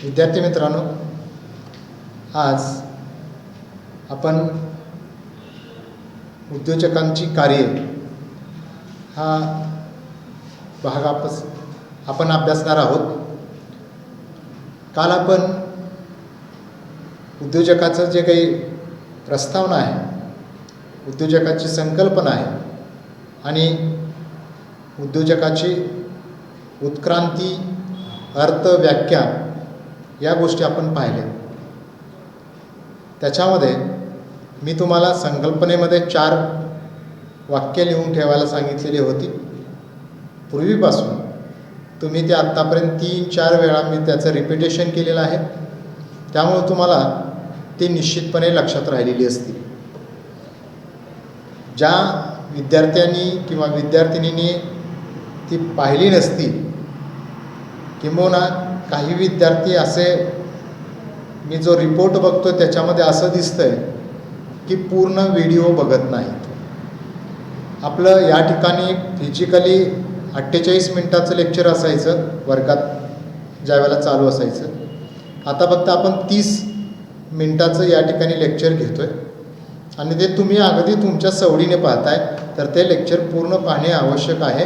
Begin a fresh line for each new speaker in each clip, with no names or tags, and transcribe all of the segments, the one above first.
विद्यार्थी मित्रांनो, आज आपण उद्योजकांची कार्ये हा भाग आपण अभ्यासणार आहोत. काल आपण उद्योजकाचं जे काही प्रस्तावना आहे, उद्योजकाची संकल्पना आहे आणि उद्योजकाची उत्क्रांती, अर्थ, व्याख्या या गोष्टी आपण पाहिल्या. त्याच्यामध्ये मी तुम्हाला संकल्पनेमध्ये 4 वाक्य लिहून ठेवायला सांगितलेली होती. पूर्वीपासून तुम्ही ते आत्तापर्यंत 3-4 वेळा मी त्याचं रिपिटेशन केलेलं आहे, त्यामुळे तुम्हाला ते निश्चितपणे लक्षात राहिलेली असतील. ज्या विद्यार्थ्यांनी किंवा विद्यार्थिनींनी ती पाहिली नसतील, किंबहुना काही विद्यार्थी असे, मी जो रिपोर्ट बघतो त्याच्यामध्ये असं दिसतंय की पूर्ण व्हिडिओ बघत नाहीत. आपलं या ठिकाणी फिजिकली 48 मिनिटाचं लेक्चर असायचं वर्गात, ज्यावेळेला चालू असायचं. आता फक्त आपण 30 मिनिटाचं या ठिकाणी लेक्चर घेतो आहे आणि ते तुम्ही अगदी तुमच्या सवडीने पाहताय, तर ते लेक्चर पूर्ण पाहणे आवश्यक आहे.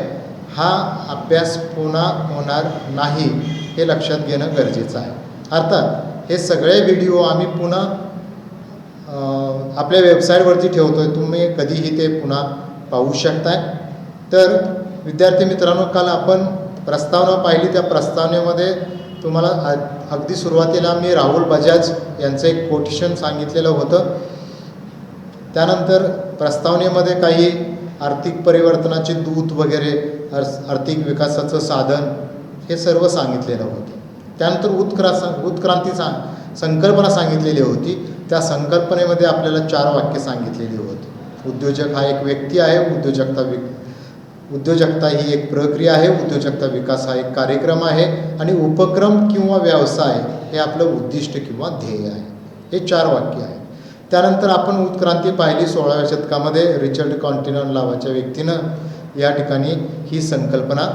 हा अभ्यास पुन्हा होणार नाही हे लक्षात घेणं गरजेचं आहे. अर्थात हे सगळे व्हिडिओ आम्ही पुन्हा आपल्या वेबसाईटवरती ठेवतो आहे, तुम्ही कधीही ते पुन्हा पाहू शकताय. तर विद्यार्थी मित्रांनो, काल आपण प्रस्तावना पाहिली. त्या प्रस्तावनेमध्ये तुम्हाला अगदी सुरुवातीला मी राहुल बजाज यांचं एक कोटेशन सांगितलेलं होतं. त्यानंतर प्रस्तावनेमध्ये काही आर्थिक परिवर्तनाचे दूत वगैरे, आर्थिक विकासाचं साधन, हे सर्व सांगितलेलं होतं. त्यानंतर उत्क्रांती संकल्पना सांगितलेली होती. त्या संकल्पनेमध्ये आपल्याला 4 वाक्य सांगितलेली होती. उद्योजक हा एक व्यक्ती आहे, उद्योजकता ही एक प्रक्रिया आहे, उद्योजकता विकास हा एक कार्यक्रम आहे आणि उपक्रम किंवा व्यवसाय हे आपलं उद्दिष्ट किंवा ध्येय आहे. हे 4 वाक्य आहे. त्यानंतर आपण उत्क्रांती पाहिली 16व्या शतकामध्ये रिचर्ड कॉन्टिनन नावाच्या व्यक्तीनं या ठिकाणी ही संकल्पना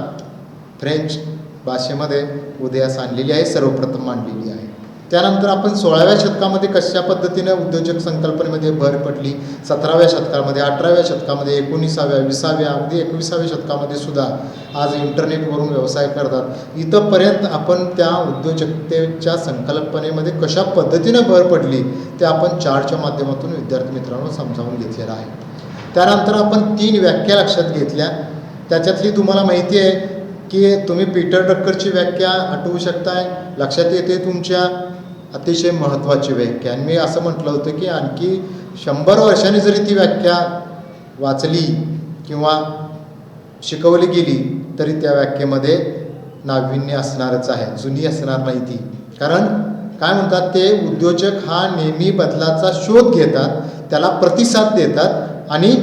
फ्रेंच भाषेमध्ये उदयास आणलेली आहे, सर्वप्रथम मांडलेली आहे. त्यानंतर आपण 16व्या शतकामध्ये कशा पद्धतीनं उद्योजक संकल्पनेमध्ये भर पडली, 17व्या शतकामध्ये, 18व्या शतकामध्ये, 19व्या, 20व्या, अगदी 21व्या शतकामध्ये सुद्धा आज इंटरनेटवरून व्यवसाय करतात. इथंपर्यंत आपण त्या उद्योजकतेच्या संकल्पनेमध्ये कशा पद्धतीनं भर पडली ते आपण चार्टच्या माध्यमातून विद्यार्थी मित्रांनो समजावून घेतलेलं आहे. त्यानंतर आपण 3 व्याख्या लक्षात घेतल्या. त्याच्यातली तुम्हाला माहिती आहे की तुम्ही पीटर ड्रक्करची व्याख्या आठवू शकताय, लक्षात येते तुमच्या अतिशय महत्त्वाची व्याख्या. आणि मी असं म्हटलं होतं की आणखी 100 वर्षांनी जरी ती व्याख्या वाचली किंवा शिकवली गेली तरी त्या व्याख्येमध्ये नाविन्य असणारच आहे, जुनी असणार नाही ती. कारण काय म्हणतात ते, उद्योजक हा नेहमी बदलाचा शोध घेतात, त्याला प्रतिसाद देतात आणि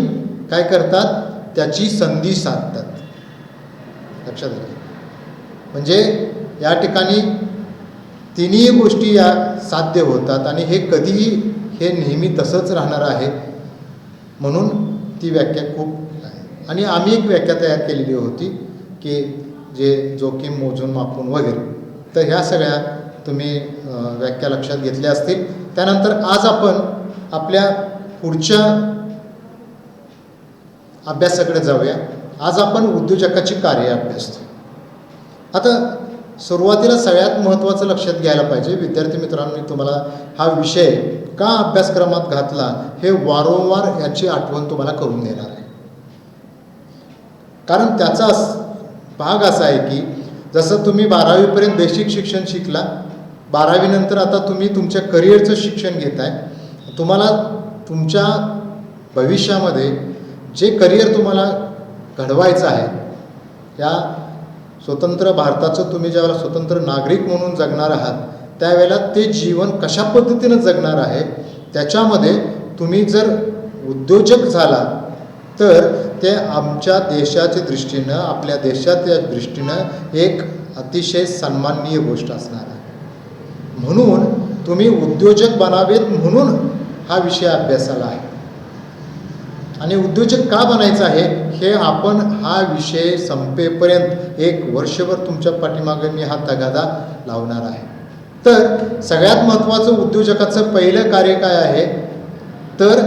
काय करतात, त्याची संधी साधतात. लक्षात घ्या. म्हणजे या ठिकाणी तिन्ही गोष्टी या साध्य होतात आणि हे कधीही, हे नेहमी तसंच राहणार आहे. म्हणून ती व्याख्या खूप आहे. आणि आम्ही एक व्याख्या तयार केलेली होती की जे जोखीम मोजून मापून वगैरे. तर ह्या सगळ्या तुम्ही व्याख्या लक्षात घेतल्या असतील. त्यानंतर आज आपण आपल्या पुढच्या अभ्यासाकडे जाऊया. आज आपण उद्योजकाची कार्य अभ्यासतो. आता सुरुवातीला सगळ्यात महत्त्वाचं लक्षात घ्यायला पाहिजे विद्यार्थी मित्रांनो, मी तुम्हाला हा विषय का अभ्यासक्रमात घातला हे वारंवार याची आठवण तुम्हाला करून देणार आहे. कारण त्याचा भाग असा आहे की जसं तुम्ही 12वीपर्यंत बेसिक शिक्षण शिकला, 12वी नंतर आता तुम्ही तुमच्या करिअरचं शिक्षण घेताय. तुम्हाला तुमच्या भविष्यामध्ये जे करिअर तुम्हाला घडवायचं आहे, या स्वतंत्र भारताचं तुम्ही ज्यावेळेला स्वतंत्र नागरिक म्हणून जगणार आहात, त्यावेळेला ते जीवन कशा पद्धतीनं जगणार आहे, त्याच्यामध्ये तुम्ही जर उद्योजक झाला तर ते आमच्या देशाच्या दृष्टीनं, आपल्या देशाच्या दृष्टीनं एक अतिशय सन्माननीय गोष्ट असणार आहे. म्हणून तुम्ही उद्योजक बनावेत म्हणून हा विषय अभ्यासाला आहे. आणि उद्योजक का बनायचं आहे हे आपण हा विषय संपेपर्यंत 1 वर्षभर तुमच्या पाठीमागे मी हा तगादा लावणार आहे. तर सगळ्यात महत्त्वाचं उद्योजकाचं पहिलं कार्य काय आहे, तर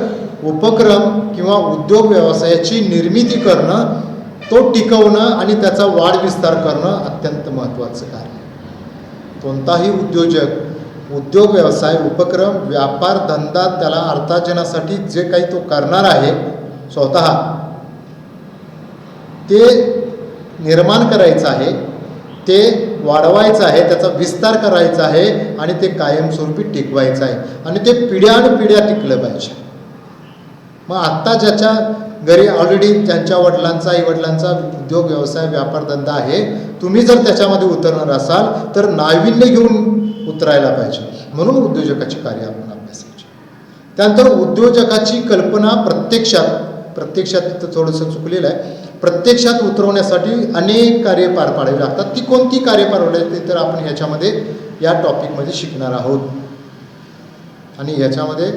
उपक्रम किंवा उद्योग व्यवसायाची निर्मिती करणं, तो टिकवणं आणि त्याचा वाढ विस्तार करणं अत्यंत महत्त्वाचं कार्य. कोणताही उद्योजक उद्योग व्यवसाय उपक्रम व्यापार धंदा त्याला अर्थार्जनासाठी जे काही तो करणार आहे स्वतः ते निर्माण करायचं आहे, ते वाढवायचं आहे, त्याचा विस्तार करायचा आहे आणि ते कायमस्वरूपी टिकवायचं आहे आणि ते पिढ्यानपिढ्या टिकलं पाहिजे. मग आत्ता ज्याच्या घरी ऑलरेडी ज्यांच्या वडिलांचा आईवडिलांचा उद्योग व्यवसाय व्यापारधंदा आहे, तुम्ही जर त्याच्यामध्ये उतरणार असाल तर नाविन्य घेऊन उतरायला पाहिजे. म्हणून उद्योजकाची कार्य आपण अभ्यासायची. त्यानंतर उद्योजकाची कल्पना प्रत्यक्षात तिथं थोडंसं चुकलेलं आहे, प्रत्यक्षात उतरवण्यासाठी अनेक कार्य पार पाडावी लागतात. ती कोणती कार्य पार पाडायची तर आपण ह्याच्यामध्ये या टॉपिकमध्ये शिकणार आहोत. आणि ह्याच्यामध्ये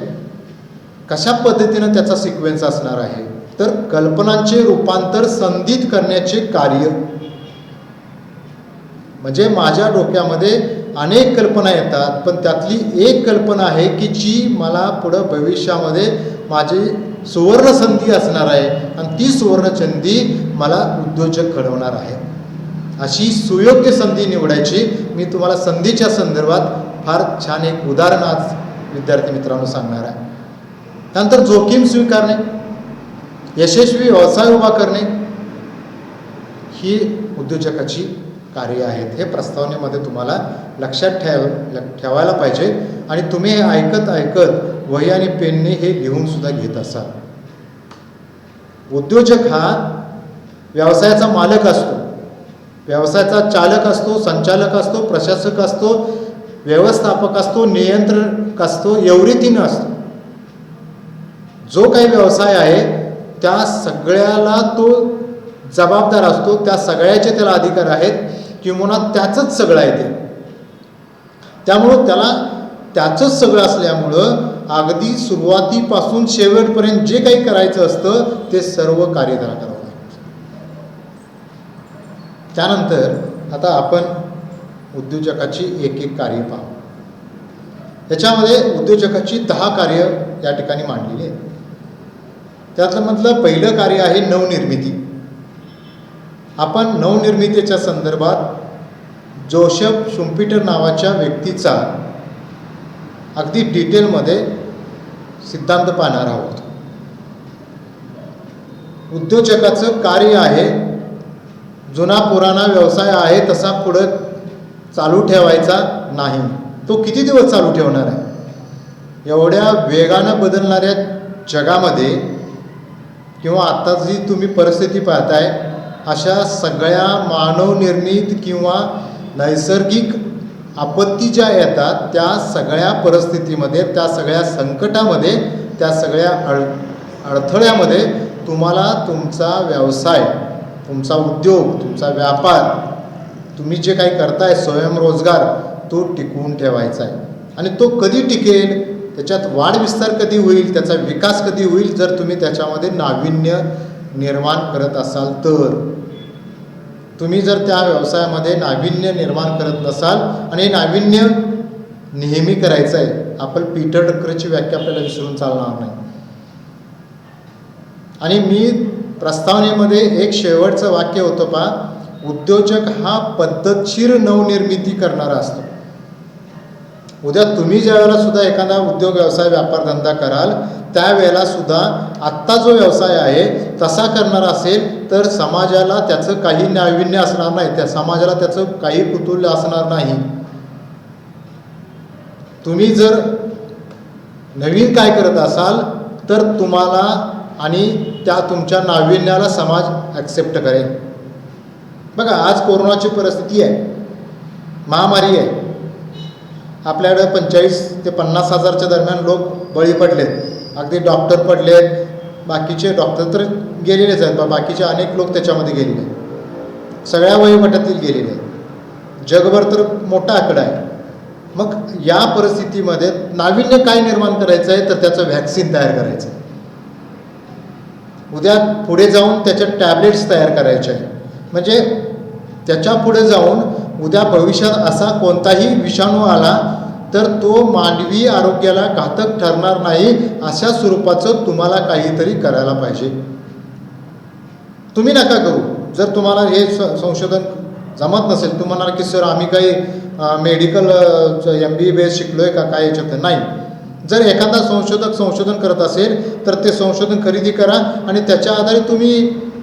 कशा पद्धतीनं त्याचा सिक्वेन्स असणार आहे, तर कल्पनांचे रूपांतर संधीत करण्याचे कार्य. म्हणजे माझ्या डोक्यामध्ये अनेक कल्पना येतात, पण त्यातली एक कल्पना आहे की जी मला पुढं भविष्यामध्ये माझी सुवर्ण संधी असणार आहे आणि ती सुवर्ण संधी मला उद्योजक घडवणार आहे. अशी सुयोग्य संधी निवडायची. मी तुम्हाला संधीच्या संदर्भात फार छान एक उदाहरण आज विद्यार्थी मित्रांनो सांगणार आहे. त्यानंतर जोखीम स्वीकारणे, यशस्वी व्यवसाय उभा करणे ही उद्योजकाची कार्य आहेत. हे प्रस्तावनेमध्ये तुम्हाला लक्षात ठेवायला पाहिजे आणि तुम्ही हे ऐकत वही आणि पेनने हे लिहून सुद्धा घेत असाल. उद्योजक हा व्यवसायाचा मालक असतो, व्यवसायाचा चालक असतो, संचालक असतो, प्रशासक असतो, व्यवस्थापक असतो, नियंत्रक असतो, एव्हरीथिंग असतो. जो काही व्यवसाय आहे त्या सगळ्याला तो जबाबदार असतो, त्या सगळ्याचे त्याला अधिकार आहेत किंवा त्याचंच सगळं आहे ते. त्यामुळं त्याचंच सगळं असल्यामुळं अगदी सुरुवातीपासून शेवटपर्यंत जे काही करायचं असतं ते सर्व कार्य त्याला करावं लागतं. त्यानंतर आता आपण उद्योजकाची एक कार्य पाहू. त्याच्यामध्ये उद्योजकाची 10 कार्य या ठिकाणी मांडलेली आहेत. त्यातलं पहिलं कार्य आहे नवनिर्मिती. आपण नवनिर्मितीच्या संदर्भात जोसेफ शुम्पीटर नावाच्या व्यक्तीचा अगदी डिटेलमध्ये सिद्धांत पाहणार आहोत. उद्योजकाचं कार्य आहे जुना पुराणा व्यवसाय आहे तसा पुढं चालू ठेवायचा नाही. तो किती दिवस चालू ठेवणार आहे? एवढ्या वेगानं बदलणाऱ्या जगामध्ये किंवा आता जी तुम्ही परिस्थिती पाहताय अशा सगळ्या मानवनिर्मित किंवा नैसर्गिक आपत्ती ज्या येतात त्या सगळ्या परिस्थितीमध्ये, त्या सगळ्या संकटामध्ये, त्या सगळ्या अडथळ्यामध्ये तुम्हाला तुमचा व्यवसाय, तुमचा उद्योग, तुमचा व्यापार, तुम्ही जे काही करताय स्वयंरोजगार, तो टिकवून ठेवायचा आहे. आणि तो कधी टिकेल, त्याच्यात वाढ विस्तार कधी होईल, त्याचा विकास कधी होईल, जर तुम्ही त्याच्यामध्ये नाविन्य निर्माण करत असाल तर. तुम्ही जर त्या व्यवसायामध्ये नाविन्य निर्माण करत नसाल आणि नाविन्य नेहमी करायचं आहे. आपण पीटर ड्रकरची व्याख्या आपल्याला विसरून चालणार नाही. आणि मी प्रस्तावनेमध्ये एक शेवटचं वाक्य होतं पहा, उद्योजक हा पद्धतशीर नवनिर्मिती करणारा असतो. उद्या तुम्ही ज्या वेळेला सुद्धा एखादा उद्योग व्यवसाय व्यापारधंदा कराल त्यावेळेला सुद्धा आत्ता जो व्यवसाय आहे तसा करणार असेल तर समाजाला त्याचं काही नाविन्य असणार नाही, त्या समाजाला त्याचं काही कुतूहल असणार नाही. तुम्ही जर नवीन काय करत असाल तर तुम्हाला आणि त्या तुमच्या नाविन्याला समाज ॲक्सेप्ट करेल. बघा आज कोरोनाची परिस्थिती आहे, महामारी आहे. आपल्याकडे 45 ते 50 हजारच्या दरम्यान लोक बळी पडलेत. अगदी डॉक्टर पडलेत, बाकीचे डॉक्टर तर गेलेलेच आहेत, बाकीचे अनेक लोक त्याच्यामध्ये गेलेले आहेत, सगळ्या वयोगटातील गेलेले आहेत. जगभर तर मोठा आकडा आहे. मग या परिस्थितीमध्ये नाविन्य काय निर्माण करायचं आहे तर त्याचं व्हॅक्सिन तयार करायचं आहे. उद्या पुढे जाऊन त्याच्या टॅबलेट्स तयार करायचे आहे. म्हणजे त्याच्या पुढे जाऊन उद्या भविष्यात असा कोणताही विषाणू आला तर तो मानवी आरोग्याला घातक ठरणार नाही अशा स्वरूपाचं तुम्हाला काहीतरी करायला पाहिजे. तुम्ही नका करू. जर तुम्हाला हे संशोधन जमत नसेल, तुम्हाला की सर आम्ही काही मेडिकल MBBS शिकलो आहे का काय याच्यात नाही. जर एखादा संशोधक संशोधन करत असेल तर ते संशोधन खरेदी करा आणि त्याच्या आधारे तुम्ही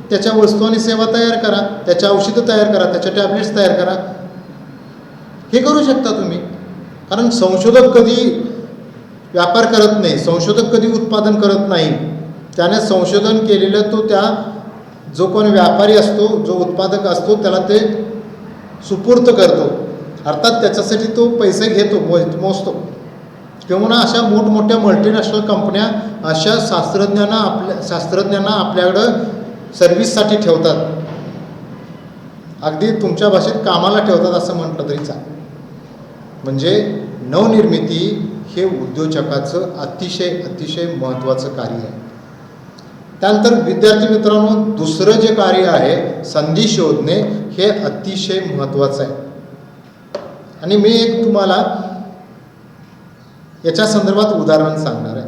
त्याच्या वस्तू आणि सेवा तयार करा, त्याच्या औषधं तयार करा, त्याच्या टॅब्लेट्स तयार करा. हे करू शकता तुम्ही. कारण संशोधक कधी व्यापार करत नाही, संशोधक कधी उत्पादन करत नाही. त्याने संशोधन केलेलं तो त्या जो कोण व्यापारी असतो, जो उत्पादक असतो त्याला ते सुपूर्त करतो. अर्थात त्याच्यासाठी तो पैसे घेतो, मोजतो. किंवा अशा मोठमोठ्या मल्टीनॅशनल कंपन्या अशा शास्त्रज्ञांना आपल्याकडं सर्व्हिससाठी ठेवतात. अगदी तुमच्या भाषेत कामाला ठेवतात असं म्हटलं तरी चालेल. म्हणजे नवनिर्मिती हे उद्योजकाचं अतिशय महत्त्वाचं कार्य आहे. त्यानंतर विद्यार्थी मित्रांनो, दुसरं जे कार्य आहे संधी शोधणे, हे अतिशय महत्त्वाचं आहे. आणि मी एक तुम्हाला याच्या संदर्भात उदाहरण सांगणार आहे.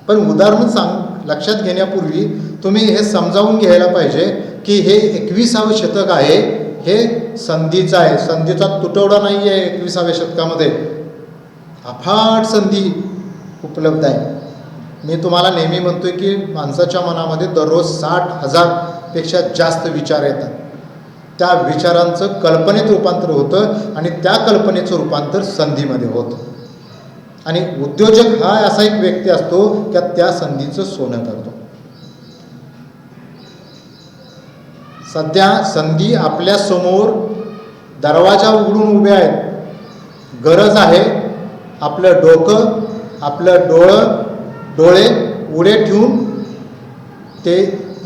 पण उदाहरण लक्षात घेण्यापूर्वी तुम्ही हे समजावून घ्यायला पाहिजे की हे 21सावं शतक आहे, हे संधीचं आहे. संधीचा तुटवडा नाही आहे. 21व्या शतकामध्ये अफाट संधी उपलब्ध आहे. मी तुम्हाला नेहमी म्हणतोय की माणसाच्या मनामध्ये दररोज 60,000पेक्षा जास्त विचार येतात. त्या विचारांचं कल्पनेत रूपांतर होतं आणि त्या कल्पनेचं रूपांतर संधीमध्ये होतं. आणि उद्योजक हा असा एक व्यक्ती असतो की त्या संधीचं सोनं करतो. सध्या संधी आपल्या समोर दरवाजा उघडून उभे आहेत. गरज आहे आपलं डोकं, आपलं डोळे उडे ठेवून ते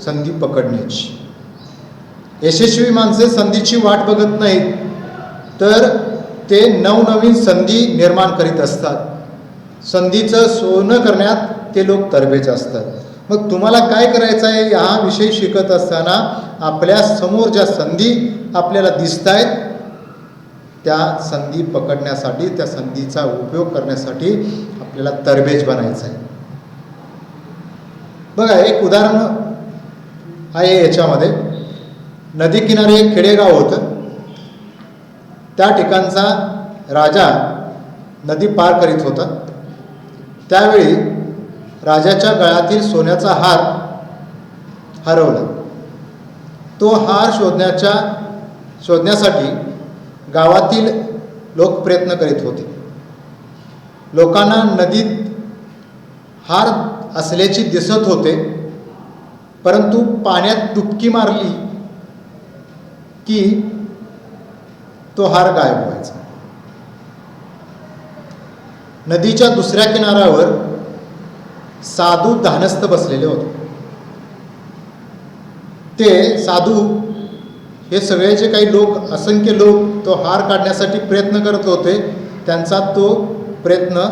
संधी पकडण्याची. यशस्वी माणसे संधीची वाट बघत नाहीत, तर ते नवनवीन संधी निर्माण करीत असतात. संधीचं सोनं करण्यात ते लोक तरबेज असतात. मग तुम्हाला काय करायचं आहे, हा विषय शिकत असताना आपल्या समोर ज्या संधी आपल्याला दिसत आहेत त्या संधी पकडण्यासाठी, त्या संधीचा उपयोग करण्यासाठी आपल्याला तरबेज बनायचं आहे. बघा, एक उदाहरण आहे याच्यामध्ये. नदी किनारी एक खेडेगाव होतं. त्या ठिकाणचा राजा नदी पार करीत होता. त्यावेळी राजाच्या गळ्यातील सोन्याचा हार हरवला. तो हार शोधण्यासाठी गावातील लोक प्रयत्न करीत होते. लोकांना नदीत हार असल्याची दिसत होते, परंतु पाण्यात डुबकी मारली की तो हार गायब व्हायचा. नदीच्या दुसऱ्या किनाऱ्यावर साधू धानस्थ बसलेले होते. ते साधू हे सगळे जे काही लोक, असंख्य लोक तो हार काढण्यासाठी प्रयत्न करत होते, त्यांचा तो प्रयत्न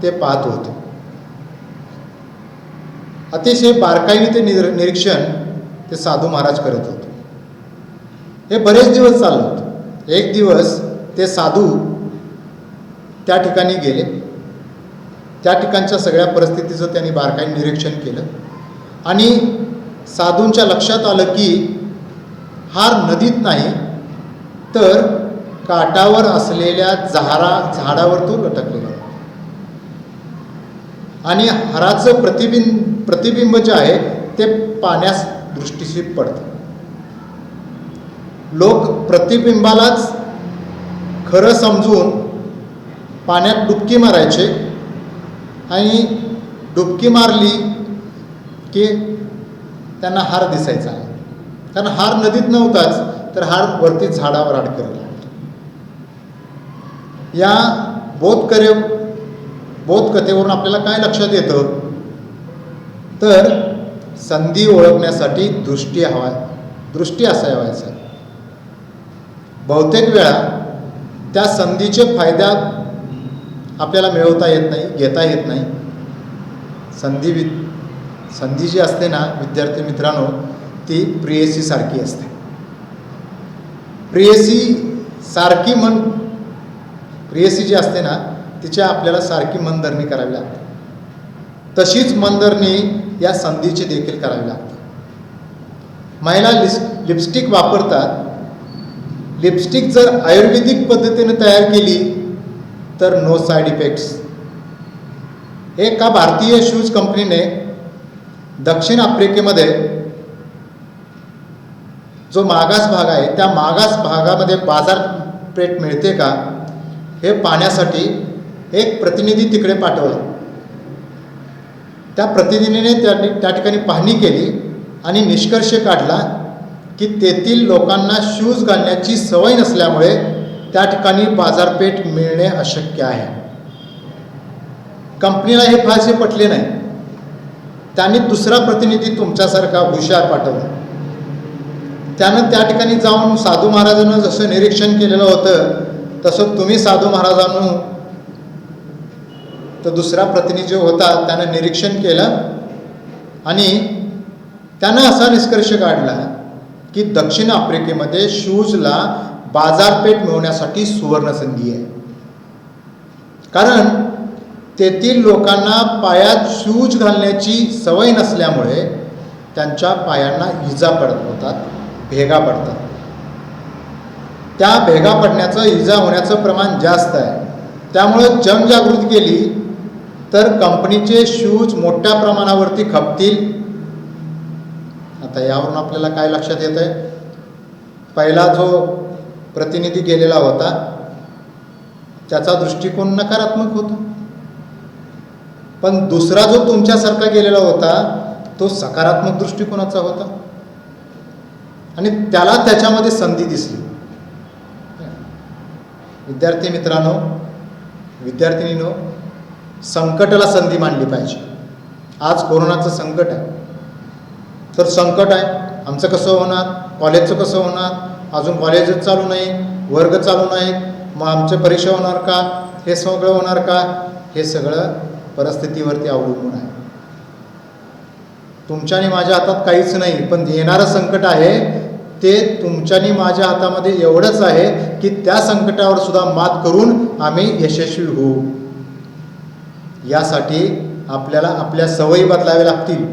ते पाहत होते. अतिशय बारकाईने ते निरीक्षण ते साधू महाराज करत होते. हे बरेच दिवस चाललं होतं. एक दिवस ते साधू त्या ठिकाणी गेले. त्या ठिकाणच्या सगळ्या परिस्थितीचं त्यांनी बारकाईने निरीक्षण केलं आणि साधूंच्या लक्षात आलं की हार नदीत नाही तर काठावर असलेल्या झाडावर तो लटकलेला होता. आणि हाराचं प्रतिबिंब जे आहे ते पाण्यास दृष्टीशी पडतं. लोक प्रतिबिंबालाच खरं समजून पाण्यात डुबकी मारायचे आणि डुबकी मारली की त्यांना हार दिसायचा. कारण हार नदीत नव्हताच, तर हार वरती झाडावर अडकलेला होता. या बोधकथेवरून आपल्याला काय लक्षात येतं, तर संधी ओळखण्यासाठी दृष्टी असायचा. बहुतेक वेळा त्या संधीचे फायदा आपल्याला मिळवता येत नाही, घेता येत नाही. संधी जी असते ना विद्यार्थी मित्रांनो, ती प्रेयसीसारखी असते. प्रेयसी सारखी मन प्रेयसी जी असते ना तिच्या आपल्याला सारखी मनधरणी करावी लागते. तशीच मनधरणी या संधीची देखील करावी लागते. महिला लिपस्टिक वापरतात. लिपस्टिक जर आयुर्वेदिक पद्धतीने तयार केली तर नो साईड इफेक्ट्स. एका भारतीय शूज कंपनीने दक्षिण आफ्रिकेमध्ये जो मागास भाग आहे त्या मागास भागामध्ये बाजारपेठ मिळते का हे पाहण्यासाठी एक प्रतिनिधी तिकडे पाठवला. त्या प्रतिनिधीने त्या ठिकाणी पाहणी केली आणि निष्कर्ष काढला की तेथील लोकांना शूज घालण्याची सवय नसल्यामुळे त्या ठिकाणी बाजारपेठ मिळणे अशक्य आहे. कंपनीला हे फारसे पटले नाही. त्यांनी दुसरा प्रतिनिधी तुमच्यासारखा हुशार पाठवला. त्यानं त्या ठिकाणी जाऊन साधू महाराजांना जसं निरीक्षण केलेलं होतं तसं तुम्ही साधू महाराजांनो तर दुसरा प्रतिनिधी जो होता त्यानं निरीक्षण केलं आणि त्यानं असा निष्कर्ष काढला की दक्षिण आफ्रिकेमध्ये शूजला बाजारपेठ मिळवण्यासाठी सुवर्णसंधी आहे. कारण तेथील लोकांना पायात शूज घालण्याची सवय नसल्यामुळे त्यांच्या पायांना इजा पडत होतात, भेगा पडतात. त्या भेगा पडण्याचं, इजा होण्याचं प्रमाण जास्त आहे. त्यामुळं जनजागृती केली तर कंपनीचे शूज मोठ्या प्रमाणावरती खपतील. आता यावरून आपल्याला काय लक्षात येतं आहे, पहिला जो प्रतिनिधी गेलेला होता त्याचा दृष्टिकोन नकारात्मक होता, पण दुसरा जो तुमच्यासारखा गेलेला होता तो सकारात्मक दृष्टिकोनाचा होता आणि त्याला त्याच्यामध्ये संधी दिसली. विद्यार्थी मित्रांनो, विद्यार्थिनींनो, संकटाला संधी मानली पाहिजे. आज कोरोनाचं संकट आहे तर संकट आहे, आमचं कसं होणार, कॉलेजचं कसं होणार, अजून कॉलेजच चालू नाही, वर्ग चालू नाहीत, मग आमच्या परीक्षा होणार का, हे सगळं होणार का, हे सगळं परिस्थितीवरती अवलंबून आहे. तुमच्या आणि माझ्या हातात काहीच नाही, पण येणारं संकट आहे ते तुमच्या आणि माझ्या हातामध्ये एवढंच आहे की त्या संकटावर सुद्धा मात करून आम्ही यशस्वी होऊ. यासाठी आपल्याला आपल्या सवयी बदलाव्या लागतील.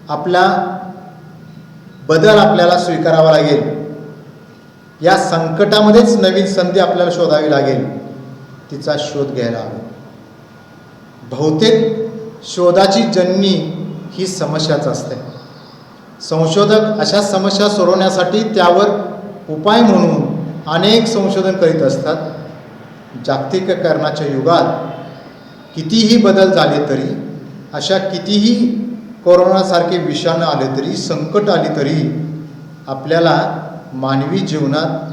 आपला बदल आपल्याला स्वीकारावा लागेल. या संकटामध्येच नवीन संधी आपल्याला शोधावी लागेल, तिचा शोध घ्यायला हवा. बहुतेक शोधाची जननी ही समस्याच असते. संशोधक अशा समस्या सोडवण्यासाठी त्यावर उपाय म्हणून अनेक संशोधन करीत असतात. जागतिकीकरणाच्या युगात कितीही बदल झाले तरी, अशा कितीही कोरोनासारखे विषाणू आले तरी, संकट आली तरी आपल्याला मानवी जीवनात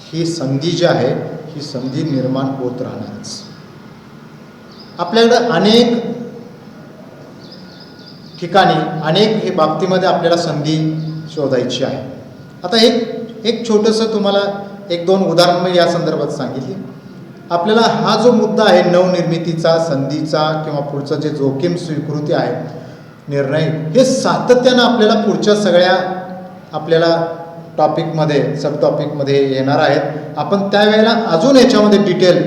ही संधी जी आहे ही संधी निर्माण होत राहणारच. आपल्याकडं अनेक ठिकाणी अनेक हे बाबतीमध्ये आपल्याला संधी शोधायची आहे. आता एक छोटंसं तुम्हाला एक दोन उदाहरण मी या संदर्भात सांगितली. आपल्याला हा जो मुद्दा आहे नवनिर्मितीचा, संधीचा किंवा पुढचं जे जोखीम स्वीकृती आहे, निर्णय, हे सातत्यानं आपल्याला पुढच्या सगळ्या आपल्याला टॉपिकमध्ये, सब टॉपिकमध्ये येणार आहेत. आपण त्यावेळेला अजून याच्यामध्ये डिटेल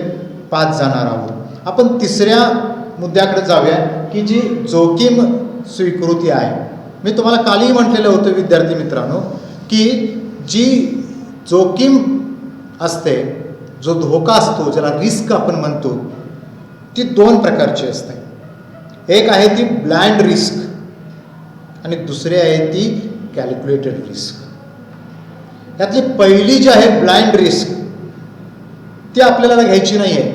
पाहत जाणार आहोत. आपण तिसऱ्या मुद्द्याकडे जाऊया की जी जोखीम स्वीकृती आहे. मी तुम्हाला कालही म्हटलेलं होतं विद्यार्थी मित्रांनो की जी जोखीम असते, जो धोका असतो, ज्याला रिस्क आपण म्हणतो, ती दोन प्रकारची असते. एक आहे ती ब्लाइंड रिस्क आणि दुसरी आहे ती कॅल्क्युलेटेड रिस्क. यातली पहिली जी आहे ब्लाइंड रिस्क, ती आपल्याला घ्यायची नाही आहे.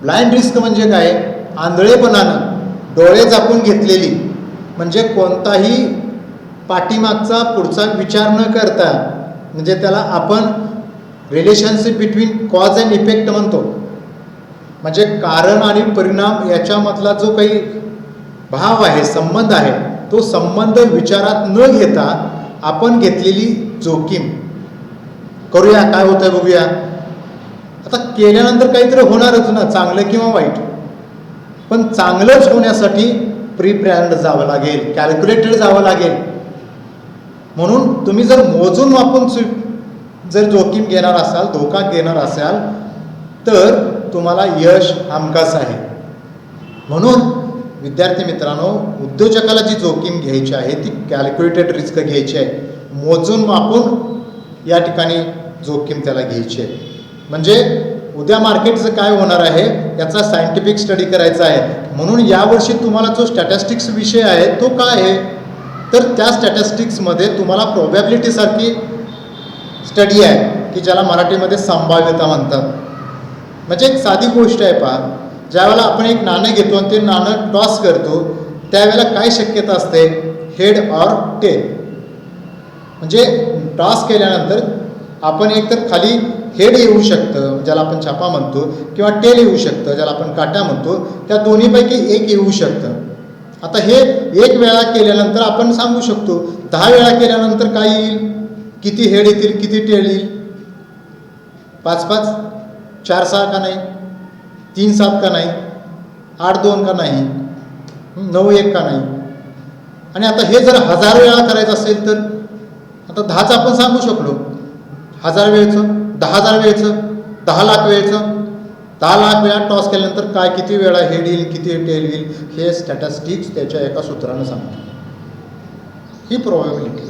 ब्लाइंड रिस्क म्हणजे काय, आंधळेपणानं डोळे झाकून घेतलेली, म्हणजे कोणताही पाठीमागचा पुढचा विचार न करता, म्हणजे त्याला आपण relationship between cause and effect म्हणतो. म्हणजे कारण आणि परिणाम याच्यामधला जो काही भाव आहे, संबंध आहे, तो संबंध विचारात न घेता आपण घेतलेली जोखीम. करूया, काय होतंय बघूया. आता केल्यानंतर काहीतरी होणारच ना, चांगलं किंवा वाईट. पण चांगलंच होण्यासाठी प्री प्लॅन्ड जावं लागेल, कॅल्क्युलेटेड जावं लागेल. म्हणून तुम्ही जर मोजून मापून जर जोखीम घेणार असाल, धोका घेणार असाल, तर तुम्हाला यश हमखास आहे. म्हणून विद्यार्थी मित्रांनो, उद्योजकाला जी जोखीम घ्यायची आहे ती कॅल्क्युलेटेड रिस्क घ्यायची आहे. मोजून मापून या ठिकाणी जोखीम त्याला घ्यायची आहे. म्हणजे उद्या मार्केटचं काय होणार आहे याचा सायंटिफिक स्टडी करायचा आहे. म्हणून यावर्षी तुम्हाला जो स्टॅटिस्टिक्स विषय आहे तो काय आहे, तर त्या स्टॅटिस्टिक्समध्ये तुम्हाला प्रोबॅबिलिटीसारखी स्टडी आहे की ज्याला मराठीमध्ये संभाव्यता म्हणतात. म्हणजे एक साधी गोष्ट आहे पहा, ज्यावेळेला आपण एक नाणं घेतो आणि ते नाणं टॉस करतो त्यावेळेला काय शक्यता असते, हेड ऑर टेल. म्हणजे टॉस केल्यानंतर आपण एकतर खाली हेड येऊ शकतं ज्याला आपण छापा म्हणतो, किंवा टेल येऊ शकतं ज्याला आपण काटा म्हणतो. त्या दोन्हीपैकी एक येऊ शकतं. आता हे एक वेळा केल्यानंतर आपण सांगू शकतो 10 वेळा केल्यानंतर काय येईल, किती हेड येतील, किती टेल येईल. 5-5, 4-6 का नाही, 3-7 का नाही, 8-2 का नाही, 9-1 का नाही. आणि आता हे जर 1000 वेळा करायचं असेल तर आता 10चं आपण सांगू शकलो, 1000 वेळचं, 10,000 वेळचं, 10 लाख वेळचं. 10 लाख वेळा टॉस केल्यानंतर काय किती वेळा हेड येईल, किती टेल येईल, हे स्टॅटिस्टिक्स त्याच्या एका सूत्रानं सांगतो. ही प्रोबॅबिलिटी.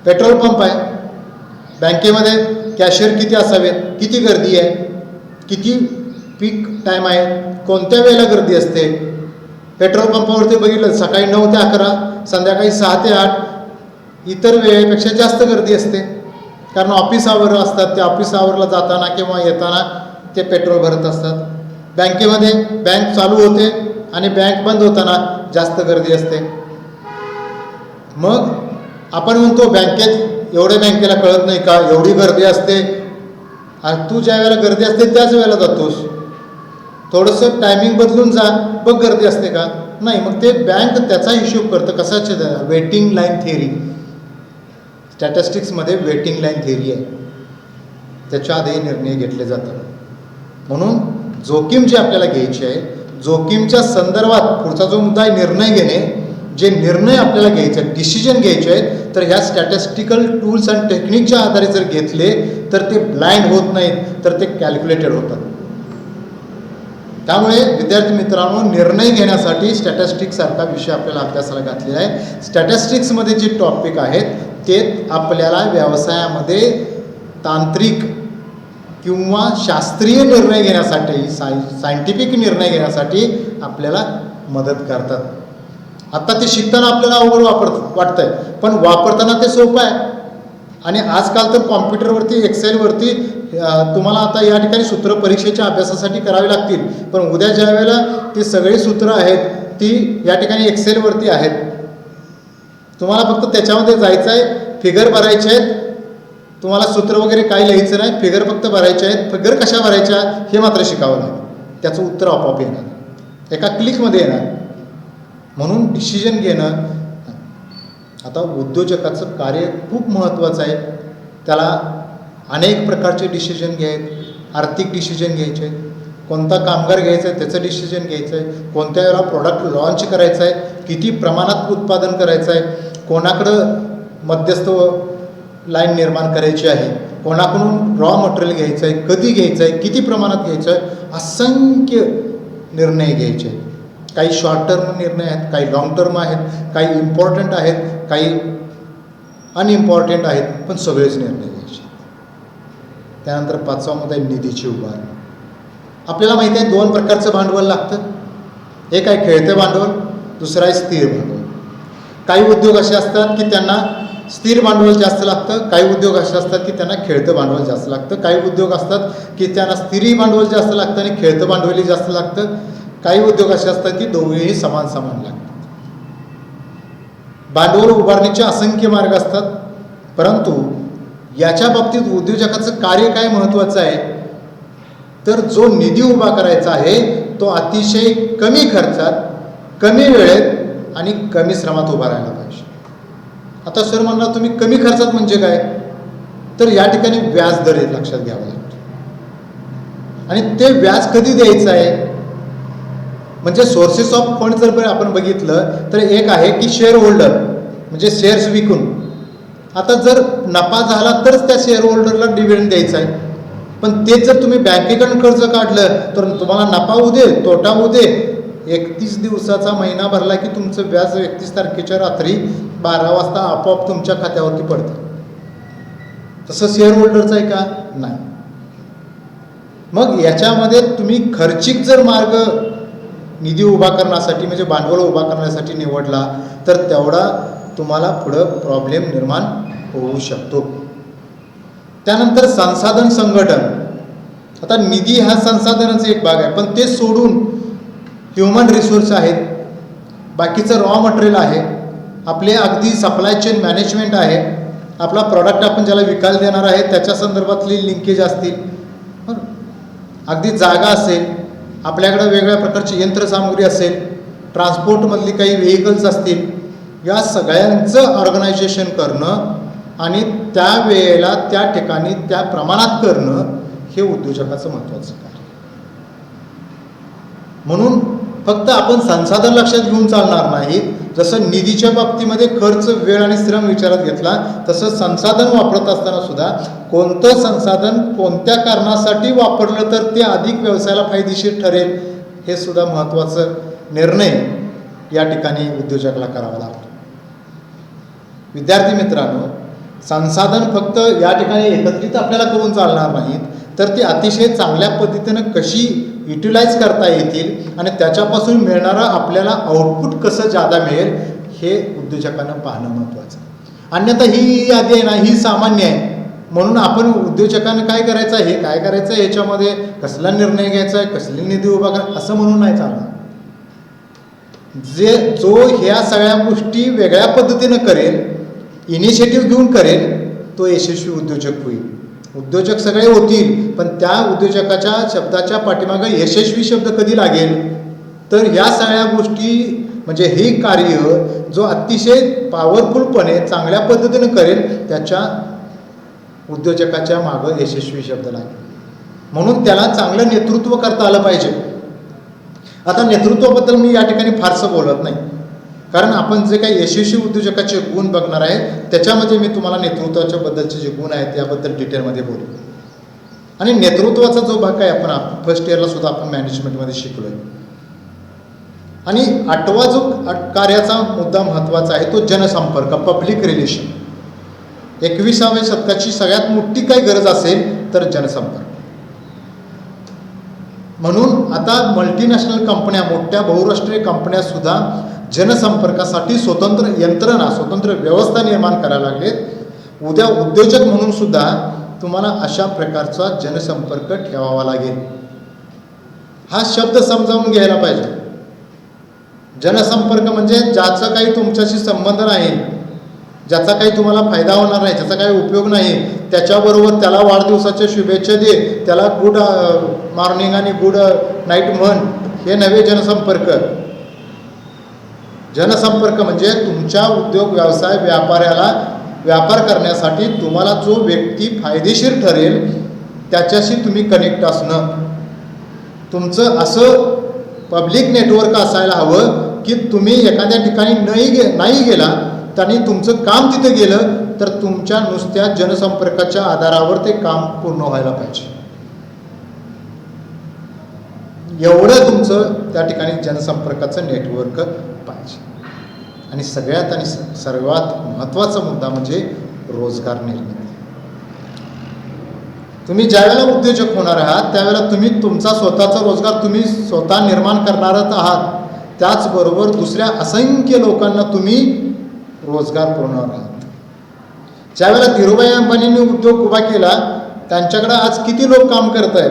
पेट्रोल पंप आहे, बँकेमध्ये कॅशियर किती असावेत, किती गर्दी आहे, किती पीक टाईम आहे, कोणत्या वेळेला गर्दी असते. पेट्रोल पंपावरती बघितलं सकाळी 9 ते 11, संध्याकाळी 6 ते 8, इतर वेळेपेक्षा जास्त गर्दी असते. कारण ऑफिस आवर असतात, त्या ऑफिस आवरला जाताना किंवा येताना ते पेट्रोल भरत असतात. बँकेमध्ये बँक चालू होते आणि बँक बंद होताना जास्त गर्दी असते. मग आपण म्हणतो बँकेत एवढ्या बँकेला कळत नाही का, एवढी गर्दी असते. आणि तू ज्या वेळेला गर्दी असते त्याच वेळेला जातोस, थोडंसं टायमिंग बदलून जा, बघ गर्दी असते का नाही. मग ते बँक त्याचा हिशोब करतं. कशाचे, वेटिंग लाईन थेअरी. स्टॅटिस्टिक्समध्ये वेटिंग लाईन थेअरी आहे, त्याच्या आधी निर्णय घेतले जातात. म्हणून जोखीम जी आपल्याला घ्यायची आहे, जोखीमच्या संदर्भात पुढचा जो मुद्दा आहे निर्णय घेणे. जे निर्णय आपल्याला घ्यायचे आहेत, डिसिजन घ्यायचे आहेत, तर ह्या स्टॅटिस्टिकल टूल्स अँड टेक्निकच्या आधारे जर घेतले तर ते ब्लाइंड होत नाहीत, तर ते कॅल्क्युलेटेड होतात. त्यामुळे विद्यार्थी मित्रांनो, निर्णय घेण्यासाठी स्टॅटिस्टिक्ससारखा विषय आपल्याला अभ्यासाला घातलेला आहे. स्टॅटिस्टिक्समध्ये जे टॉपिक आहेत ते आपल्याला व्यवसायामध्ये तांत्रिक किंवा शास्त्रीय निर्णय घेण्यासाठी, सायंटिफिक निर्णय घेण्यासाठी आपल्याला मदत करतात. आत्ता ते शिकताना आपल्याला अवघड वाटतंय, पण वापरताना ते सोपं आहे. आणि आजकाल तर कॉम्प्युटरवरती, एक्सेलवरती तुम्हाला आता या ठिकाणी सूत्र परीक्षेच्या अभ्यासासाठी करावी लागतील, पण उद्या ज्या वेळेला ती सगळी सूत्र आहेत ती या ठिकाणी एक्सेलवरती आहेत. तुम्हाला फक्त त्याच्यामध्ये जायचं आहे, फिगर भरायचे आहेत. तुम्हाला सूत्र वगैरे काही लिहायचं नाही, फिगर फक्त भरायचे आहेत. फिगर कशा भरायच्या हे मात्र शिकावं लागेल. त्याचं उत्तर आपोआप येणार, एका क्लिकमध्ये येणार. म्हणून डिसिजन घेणं, आता उद्योजकाचं कार्य खूप महत्त्वाचं आहे. त्याला अनेक प्रकारचे डिसिजन घ्यायचे. आर्थिक डिसिजन घ्यायचे, कोणता कामगार घ्यायचा आहे त्याचं डिसिजन घ्यायचं आहे, कोणत्या वेळेला प्रोडक्ट लॉन्च करायचं आहे, किती प्रमाणात उत्पादन करायचं आहे, कोणाकडं मध्यस्थ लाईन निर्माण करायची आहे, कोणाकडून रॉ मटेरियल घ्यायचं आहे, कधी घ्यायचं आहे, किती प्रमाणात घ्यायचं आहे, असंख्य निर्णय घ्यायचे आहेत. काही शॉर्ट टर्म निर्णय आहेत, काही लॉंग टर्म आहेत, काही इम्पॉर्टंट आहेत, काही अनइम्पॉर्टंट आहेत, पण सगळेच निर्णय घ्यायचे. त्यानंतर 5वा मुद्दा आहे निधीची उभारणी. आपल्याला माहिती आहे 2 प्रकारचं भांडवल लागतं. एक आहे खेळते भांडवल, दुसरं आहे स्थिर भांडवल. काही उद्योग असे असतात की त्यांना स्थिर भांडवल जास्त लागतं, काही उद्योग असे असतात की त्यांना खेळतं भांडवल जास्त लागतं. काही उद्योग असतात की त्यांना स्थिरही भांडवल जास्त लागतं आणि खेळतं भांडवलही जास्त लागतं. काही उद्योग असे असतात की दोघेही समान समान लागतात. भांडवल उभारणीचे असंख्य मार्ग असतात, परंतु याच्या बाबतीत उद्योजकाचं कार्य काय महत्त्वाचं आहे, तर जो निधी उभा करायचा आहे तो अतिशय कमी खर्चात, कमी वेळेत आणि कमी श्रमात उभा राहायला पाहिजे. आता सर म्हणणार तुम्ही कमी खर्चात म्हणजे काय, तर या ठिकाणी व्याज दर लक्षात घ्यावा लागतो. आणि ते व्याज कधी द्यायचं आहे, म्हणजे सोर्सेस ऑफ फंड जर आपण बघितलं तर एक आहे की शेअर होल्डर, म्हणजे शेअर्स विकून. आता जर नफा झाला तरच त्या शेअर होल्डरला डिव्हिडंड द्यायचा आहे. पण तेच जर तुम्ही बँकेकडून कर्ज काढलं तर तुम्हाला नफा होऊ दे तोटा होऊ दे, 31 दिवसाचा महिना भरला की तुमचं व्याज 31 तारखेच्या रात्री 12 वाजता आपोआप तुमच्या खात्यावरती पडतं. तसं शेअर होल्डरचं आहे का? नाही. मग याच्यामध्ये तुम्ही खर्चिक जर मार्ग निधी उभा करण्यासाठी म्हणजे भांडवल उभा करण्यासाठी निवडला तर तेवढा तुम्हाला पुढं प्रॉब्लेम निर्माण होऊ शकतो. त्यानंतर संसाधन संघटन. आता निधी हा संसाधनाचा एक भाग आहे, पण ते सोडून ह्युमन रिसोर्स आहेत, बाकीचं रॉ मटेरियल आहे, आपले अगदी सप्लाय चेन मॅनेजमेंट आहे, आपला प्रॉडक्ट आपण ज्याला विकायला देणार आहे त्याच्या संदर्भातली लिंकेज असतील, अगदी जागा असेल, आपल्याकडं वेगवेगळ्या प्रकारची यंत्रसामुग्री असेल, ट्रान्सपोर्टमधली काही व्हेकल्स असतील, या सगळ्यांचं ऑर्गनायझेशन करणं आणि त्या वेळेला त्या ठिकाणी त्या प्रमाणात करणं हे उद्योजकाचं महत्त्वाचं कार्य. म्हणून फक्त आपण संसाधन लक्षात घेऊन चालणार नाही. जसं निधीच्या बाबतीमध्ये खर्च, वेळ आणि श्रम विचारात घेतला तसं संसाधन वापरत असताना सुद्धा कोणतं संसाधन कोणत्या कारणासाठी वापरलं तर ते अधिक व्यवसायाला फायदेशीर ठरेल हे सुद्धा महत्त्वाचं निर्णय या ठिकाणी उद्योजकाला करावा लागतो. विद्यार्थी मित्रांनो, संसाधन फक्त या ठिकाणी एकत्रित आपल्याला करून चालणार नाहीत, तर ती अतिशय चांगल्या पद्धतीनं कशी युटिलाइज करता येतील आणि त्याच्यापासून मिळणारं आपल्याला आउटपुट कसं जादा मिळेल हे उद्योजकांना पाहणं महत्त्वाचं. अन्यथा ही यादी आहे ना, ही सामान्य आहे. म्हणून आपण उद्योजकांना काय करायचं, हे काय करायचं, याच्यामध्ये कसला निर्णय घ्यायचा आहे, कसली निधी उभा करायचा असं म्हणून नाही चालणार. जो ह्या सगळ्या गोष्टी वेगळ्या पद्धतीनं करेल, इनिशिएटिव्ह घेऊन करेल, तो यशस्वी उद्योजक होईल. उद्योजक सगळे होतील, पण त्या उद्योजकाच्या शब्दाच्या पाठीमागं यशस्वी शब्द कधी लागेल तर ह्या सगळ्या गोष्टी म्हणजे हे कार्य जो अतिशय पॉवरफुलपणे चांगल्या पद्धतीनं करेल त्याच्या उद्योजकाच्या मागं यशस्वी शब्द लागेल. म्हणून त्याला चांगलं नेतृत्व करता आलं पाहिजे. आता नेतृत्वाबद्दल मी या ठिकाणी फारसं बोलत नाही, कारण आपण जे काही यशस्वी उद्योजकाचे गुण बघणार आहे त्याच्यामध्ये मी तुम्हाला नेतृत्वाच्या बद्दलचे जे गुण आहेत त्याबद्दल डिटेलमध्ये बोलू. आणि नेतृत्वाचा जो भाग आहे आपण फर्स्ट इयरला सुद्धा आपण मॅनेजमेंटमध्ये शिकलो आहे. आणि 8वा जो कार्याचा मुद्दा महत्त्वाचा आहे तो जनसंपर्क, पब्लिक रिलेशन. 21व्या शतकाची सगळ्यात मोठी काही गरज असेल तर जनसंपर्क. म्हणून आता मल्टीनॅशनल कंपन्या, मोठ्या बहुराष्ट्रीय कंपन्या सुद्धा जनसंपर्कासाठी स्वतंत्र यंत्रणा, स्वतंत्र व्यवस्था निर्माण करायला लागलेत. उद्या उद्योजक म्हणून सुद्धा तुम्हाला अशा प्रकारचा जनसंपर्क ठेवावा लागेल. हा शब्द समजावून घ्यायला पाहिजे. जनसंपर्क म्हणजे ज्याचा काही तुमच्याशी संबंध नाही, ज्याचा काही तुम्हाला फायदा होणार नाही, ज्याचा काही उपयोग नाही, त्याच्याबरोबर त्याला वाढदिवसाच्या शुभेच्छा दे, त्याला गुड मॉर्निंग आणि गुड नाईट म्हण, हे नव्हे जनसंपर्क. जनसंपर्क म्हणजे तुमच्या उद्योग व्यवसाय व्यापार करण्यासाठी तुम्हाला जो व्यक्ती फायदेशीर ठरेल त्याच्याशी तुम्ही कनेक्ट असणं. तुमचं असं पब्लिक नेटवर्क असायला हवं की तुम्ही एखाद्या ठिकाणी नाही गेला त्यांनी तुमचं काम तिथे गेलं तर तुमच्या नुसत्या जनसंपर्काच्या आधारावर ते काम पूर्ण व्हायला पाहिजे. एवढं तुमचं त्या ठिकाणी जनसंपर्काचं नेटवर्क पाहिजे. आणि सगळ्यात आणि सर्वात महत्त्वाचा मुद्दा म्हणजे रोजगार निर्मिती. तुम्ही ज्यावेळेला उद्योजक होणार आहात त्यावेळेला तुम्ही तुमचा स्वतःचा रोजगार तुम्ही स्वतः निर्माण करणारच आहात. त्याचबरोबर दुसऱ्या असंख्य लोकांना तुम्ही रोजगार पुरवणार आहात. ज्यावेळेला धीरूभाई अंबानींनी उद्योग उभा केला त्यांच्याकडे आज किती लोक काम करत आहेत,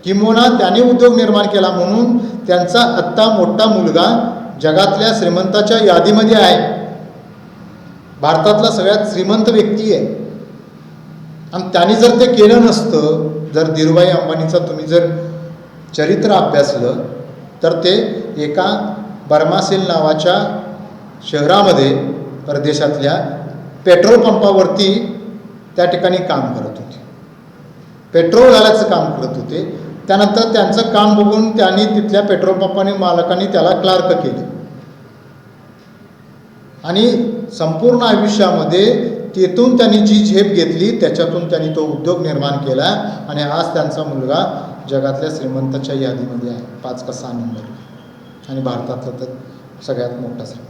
किंबहुना त्यांनी उद्योग निर्माण केला म्हणून त्यांचा आत्ता मोठा मुलगा जगातल्या श्रीमंताच्या यादीमध्ये आहे. भारतातला सगळ्यात श्रीमंत व्यक्ती आहे. आणि त्यांनी जर ते केलं नसतं, जर धीरूभाई अंबानीचा तुम्ही जर चरित्र अभ्यासलं तर ते एका बर्मासेल नावाच्या शहरामध्ये परदेशातल्या पेट्रोल पंपावरती त्या ठिकाणी काम करत होते, पेट्रोल घालायचं काम करत होते. त्यानंतर त्यांचं काम बघून त्यांनी तिथल्या पेट्रोल पंपाने मालकांनी त्याला क्लार्क केलं. आणि संपूर्ण आयुष्यामध्ये तेथून त्यांनी जी झेप घेतली त्याच्यातून त्यांनी तो उद्योग निर्माण केला आणि आज त्यांचा मुलगा जगातल्या श्रीमंताच्या यादीमध्ये आहे 5 का 6 नंबर आणि भारतातला तर सगळ्यात मोठा श्रीमंत.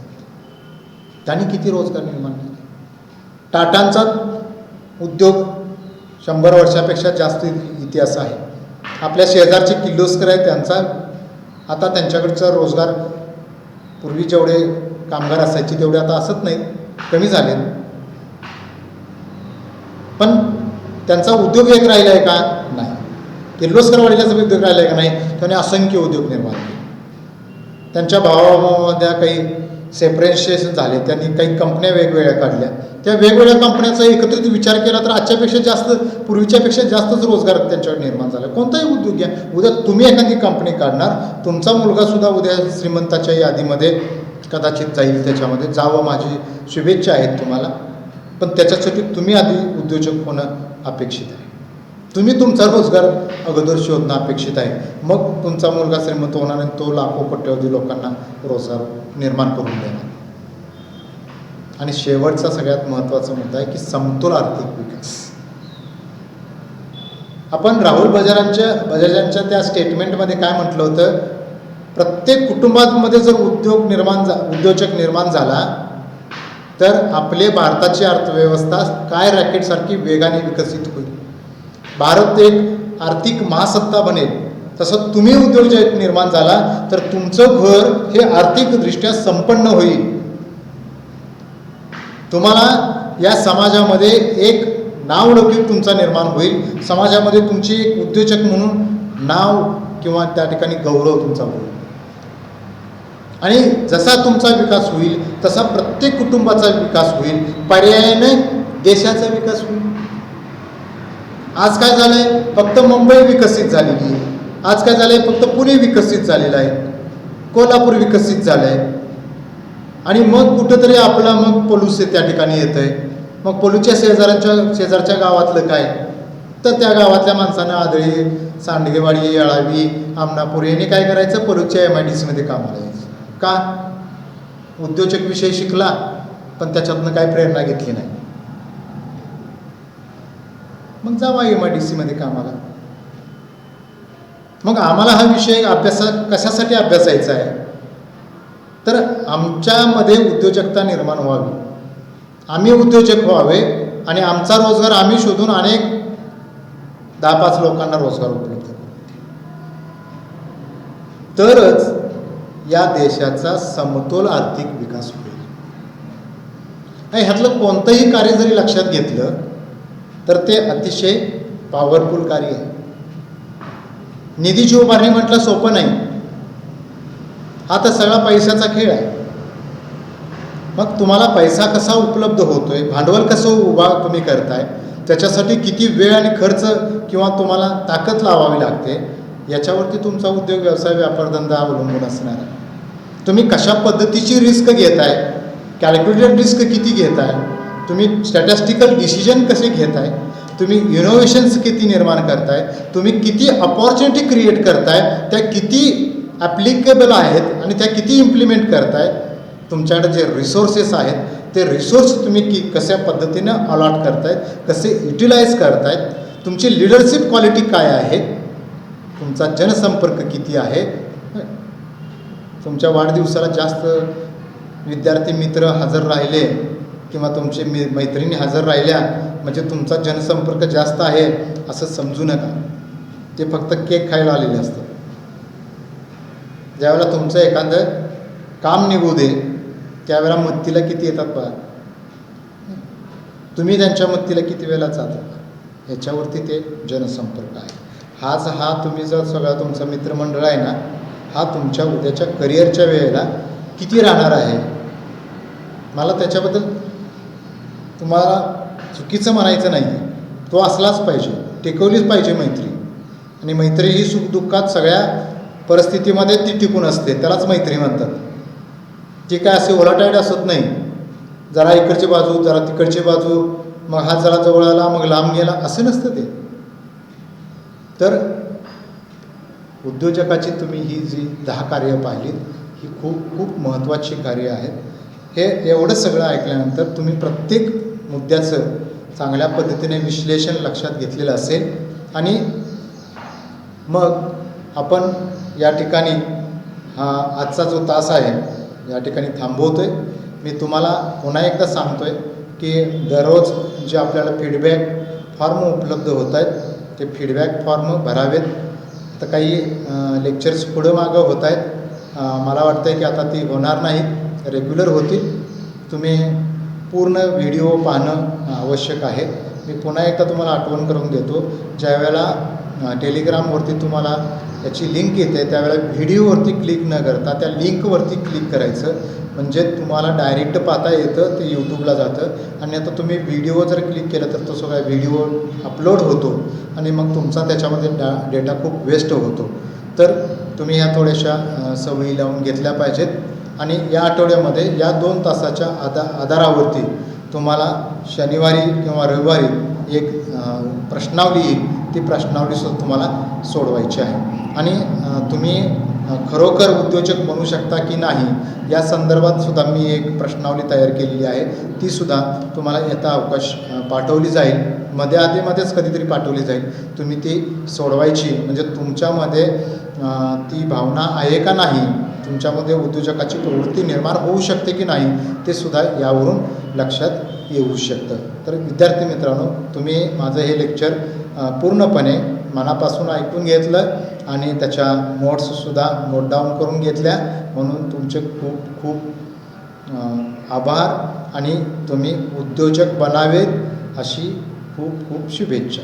त्यांनी किती रोजगार निर्माण केले. टाटांचा उद्योग 100 वर्षापेक्षा जास्त इतिहास आहे. आपल्या शेजारचे किर्लोस्कर आहेत त्यांचा आता त्यांच्याकडचा रोजगार पूर्वी जेवढे कामगार असायचे तेवढे आता असत नाहीत, कमी झाले. पण त्यांचा उद्योग एक राहिला आहे का? नाही. किर्लोस्करवाडीचा उद्योग राहिला आहे का? नाही. त्याने असंख्य उद्योग निर्माण केले. त्यांच्या भावामध्ये काही सेपरेशन झाले, त्यांनी काही कंपन्या वेगवेगळ्या काढल्या. त्या वेगवेगळ्या कंपन्याचा एकत्रित विचार केला तर आजच्यापेक्षा जास्त, पूर्वीच्यापेक्षा जास्तच रोजगार त्यांच्यावर निर्माण झाला. कोणताही उद्योग घ्या, उद्या तुम्ही एखादी कंपनी काढणार, तुमचा मुलगासुद्धा उद्या श्रीमंताच्या यादीमध्ये कदाचित जाईल. त्याच्यामध्ये जावं, माझी शुभेच्छा आहेत तुम्हाला. पण त्याच्यासाठी तुम्ही आधी उद्योजक होणं अपेक्षित आहे. तुम्ही तुमचा रोजगार अगोदर शोधणं अपेक्षित आहे. मग तुमचा मुलगा श्रीमंत होणार आणि तो लाखो कोट्यवधी लोकांना रोजगार निर्माण करून देणार. आणि शेवटचा सगळ्यात महत्त्वाचा मुद्दा आहे की समतोल आर्थिक विकास. आपण राहुल बजाजांच्या त्या स्टेटमेंटमध्ये काय म्हटलं होतं? प्रत्येक कुटुंबामध्ये जर उद्योजक निर्माण झाला तर आपले भारताची अर्थव्यवस्था काय रॅकेटसारखी वेगाने विकसित होईल. भारत एक आर्थिक महासत्ता बनेल. तसं तुम्ही उद्योजक निर्माण झाला तर तुमचं घर हे आर्थिकदृष्ट्या संपन्न होईल. तुम्हाला या समाजामध्ये एक नावलौकिक तुमचा निर्माण होईल. समाजामध्ये तुमची एक उद्योजक म्हणून नाव किंवा त्या ठिकाणी गौरव तुमचा होईल. आणि जसा तुमचा विकास होईल तसा प्रत्येक कुटुंबाचा विकास होईल. पर्यायाने देशाचा विकास होईल. आज काय झालं आहे? फक्त मुंबई विकसित झालेली आहे. आज काय झालं आहे? फक्त पुणे विकसित झालेलं आहे, कोल्हापूर विकसित झालं आहे. आणि मग कुठंतरी आपला मग पलूस त्या ठिकाणी येतं आहे. मग पलूच्या शेजारच्या गावातलं काय? तर त्या गावातल्या माणसानं आदळी, सांडगेवाडी, येळावी, आमनापूर यांनी काय करायचं? पलूच्या MIDCमध्ये कामाला यायचं. का? उद्योजक विषय शिकला पण त्याच्यातनं काय प्रेरणा घेतली नाही. मग जावा MIDCमध्ये कामाला. मग आम्हाला हा विषय कशासाठी अभ्यासायचा आहे? तर आमच्यामध्ये उद्योजकता निर्माण व्हावी, आम्ही उद्योजक व्हावे आणि आमचा रोजगार आम्ही शोधून अनेक 10-5 लोकांना रोजगार उपलब्ध करू. तरच या देशाचा समतोल आर्थिक विकास होईल. ह्यातलं कोणतंही कार्य जरी लक्षात घेतलं तर ते अतिशय पॉवरफुल कार्य आहे. निधीची उभारणी म्हटलं सोपं नाही. हा तर सगळा पैशाचा खेळ आहे. मग तुम्हाला पैसा कसा उपलब्ध होतोय, भांडवल कसं उभा तुम्ही करताय, त्याच्यासाठी किती वेळ आणि खर्च किंवा तुम्हाला ताकद लावावी लागते, याच्यावरती तुमचा उद्योग, व्यवसाय, व्यापारधंदा अवलंबून असणार आहे. तुम्ही कशा पद्धतीची रिस्क घेताय, कॅल्क्युलेटेड रिस्क किती घेताय, तुम्ही स्टॅटिस्टिकल डिसिजन कसे घेताय, तुम्ही इनोव्हेशन्स किती निर्माण करताय, तुम्ही किती अपॉर्च्युनिटी क्रिएट करताय, त्या किती ॲप्लिकेबल आहेत आणि त्या किती इम्प्लिमेंट करताय, तुमच्याकडे जे रिसोर्सेस आहेत ते रिसोर्स तुम्ही कशा पद्धतीनं अलॉट करतायत, कसे युटिलाइज करतायत, तुमची लिडरशिप क्वालिटी काय आहे, तुमचा जनसंपर्क किती आहे, तुमच्या वाढदिवसाला जास्त विद्यार्थी मित्र हजर राहिले किंवा तुमचे मैत्रिणी हजर राहिल्या म्हणजे तुमचा जनसंपर्क जास्त आहे असं समजू नका. ते फक्त केक खायला आलेले असतात. ज्यावेळेला तुमचं एखादं काम निघू दे त्यावेळेला मत्तीला किती येतात बघा, तुम्ही त्यांच्या मत्तीला किती वेळेला जाता, ह्याच्यावरती ते जनसंपर्क आहे. हा तुम्ही जर सगळा तुमचा मित्रमंडळ आहे ना, हा तुमच्या उद्याच्या करिअरच्या वेळेला किती राहणार आहे. मला त्याच्याबद्दल तुम्हाला चुकीचं म्हणायचं नाही आहे. तो असलाच पाहिजे, टिकवलीच पाहिजे मैत्री. आणि मैत्री ही सुखदुःखात सगळ्या परिस्थितीमध्ये ती टिकून असते, त्यालाच मैत्री म्हणतात. ती काय असे ओलाटाईड असत नाही, जरा इकडची बाजू जरा तिकडची बाजू, मग हा जरा जवळ आला मग लांब गेला, असं नसतं ते. तर उद्योजकाची तुम्ही ही जी 10 कार्य पाहिलीत ही खूप खूप महत्त्वाची कार्य आहेत. हे एवढं सगळं ऐकल्यानंतर तुम्ही प्रत्येक मुद्द्याचं चांगल्या पद्धतीने विश्लेषण लक्षात घेतलेलं असेल आणि मग आपण या ठिकाणी हा आजचा जो तास आहे या ठिकाणी थांबवतो आहे. मी तुम्हाला पुन्हा एकदा सांगतो आहे की दररोज जे आपल्याला फीडबॅक फॉर्म उपलब्ध होत आहेत ते फीडबॅक फॉर्म भरावेत. तर काही लेक्चर्स पुढं मागं होत आहेत. मला वाटतं आहे की आता ती होणार नाहीत, रेग्युलर होतील. तुम्ही पूर्ण व्हिडिओ पाहणं आवश्यक आहे. मी पुन्हा एकदा तुम्हाला आठवण करून देतो, ज्यावेळेला टेलिग्रामवरती तुम्हाला याची लिंक येते त्यावेळेला व्हिडिओवरती क्लिक न करता त्या लिंकवरती क्लिक करायचं, म्हणजे तुम्हाला डायरेक्ट पाहता येतं, ते यूट्यूबला जातं. आणि आता तुम्ही व्हिडिओ जर क्लिक केलं तर तो सगळा व्हिडिओ अपलोड होतो आणि मग तुमचा त्याच्यामध्ये डेटा खूप वेस्ट होतो. तर तुम्ही ह्या थोड्याशा सवयी लावून घेतल्या पाहिजेत. आणि या आठवड्यामध्ये या 2 तासाच्या आधारावरती तुम्हाला शनिवारी किंवा रविवारी एक प्रश्नावली येईल. ती प्रश्नावलीसुद्धा तुम्हाला सोडवायची आहे. आणि तुम्ही खरोखर उद्योजक बनू शकता की नाही या संदर्भातसुद्धा मी एक प्रश्नावली तयार केलेली आहे. तीसुद्धा तुम्हाला येता अवकाश पाठवली जाईल, मध्ये आधीमध्येच कधीतरी पाठवली जाईल. तुम्ही ती सोडवायची, म्हणजे तुमच्यामध्ये ती भावना आहे का नाही, तुमच्यामध्ये उद्योजकाची प्रवृत्ती निर्माण होऊ शकते की नाही, ते सुद्धा यावरून लक्षात येऊ शकतं. तर विद्यार्थी मित्रांनो, तुम्ही माझं हे लेक्चर पूर्णपणे मनापासून ऐकून घेतलं आणि त्याच्या नोट्ससुद्धा नोट डाऊन करून घेतल्या, म्हणून तुमचे खूप खूप आभार. आणि तुम्ही उद्योजक बनावेत अशी खूप खूप शुभेच्छा.